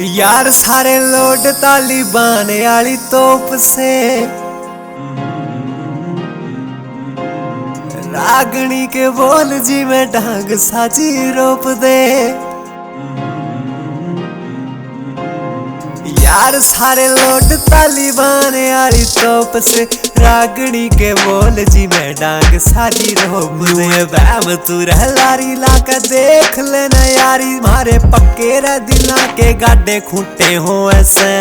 यार सारे लोड तालिबान आली तोप से रागनी के बोल जी में डांग साजी रोप दे। यार सारे लोड तालिबान आली तोप से रागनी के बोल जी में डांग साजी रोप दे। बैम तू रहलारी लाके देख लेना यारी मारे पक्के रे दिला के गाडे खूंटे हो ऐसे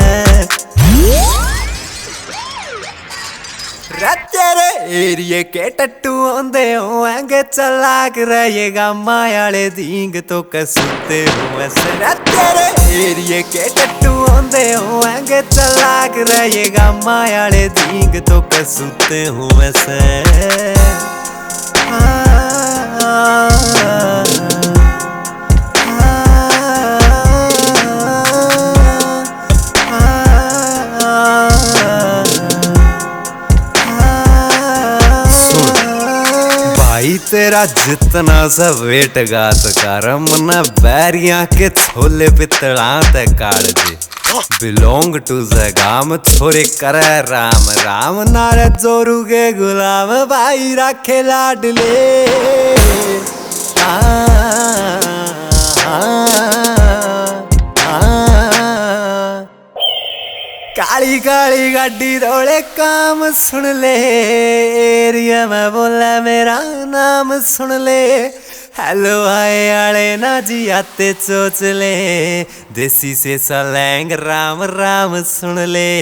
तेरे एरिए के टट्टू आंदे होंगे चलाक रहेगा मायाले दींग तो कसुते हो ऐसे। तेरे एरिए के टट्टू आंदे होंगे चलाक रहेगा मायाले दींग तो कसुते हो ऐसे। तेरा जितना सा वेट गात कर मना बैरिया के छोले पितड़ा ते काट दे। बिलोंग टू जगाम छोरे करे राम राम नारे जोरू के गुलाम भाई रखे लाडले। काली काली गाड़ी रोड़े काम सुन ले एरिया में बोला मेरा नाम सुन ले। हेलो आए आले ना जी आते चोच ले देसी से सलैंग राम राम सुन ले।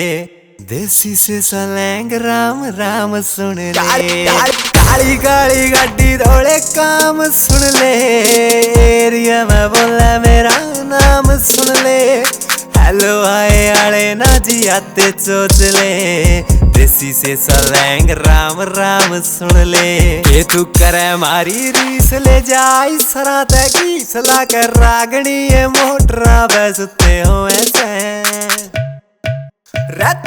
देसी से सलैंग राम राम सुन ले। काली काली गाड़ी रोड़े काम सुन ले एरिया में बोला मेरा नाम सुन ले। हेलो आए आले ना जी आते चोच ले देसी से सलैंग राम राम सुन ले। ये तू करे मारी रीस ले जाई सरा ते की सला कर रागनी ये मोटरा बजते हो ऐसे।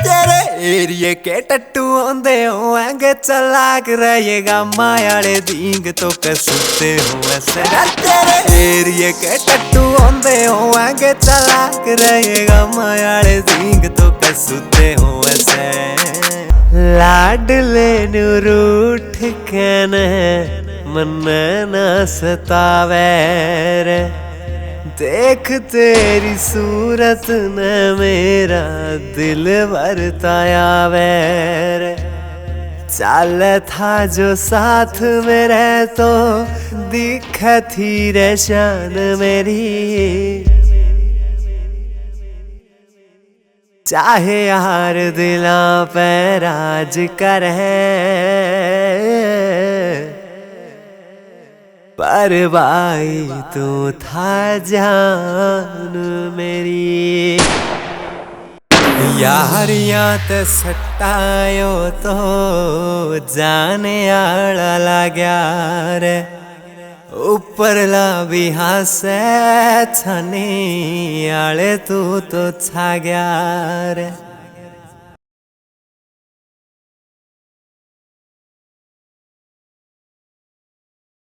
तेरे एरिए के टट्टू आंदे होंगे चलाक रहेगा मायाले दींग तो कसुते हो ऐसे। तेरे एरिए के टट्टू आंदे होंगे चलाक रहेगा मायाले दींग तो कसुते हो ऐसे। लाडले नु रूठ के न मन ना सतावे रे देख तेरी सूरत न मेरा दिल बरताया वैर। चल था जो साथ में रह तो दिख थी रे शान मेरी। चाहे यार दिला पे राज करे पर भाई तू था जान मेरी। यारियां ते सटायो तो जाने आला लाग्या रे ऊपरला भी हासे छनी आले तू तो छा गया रे।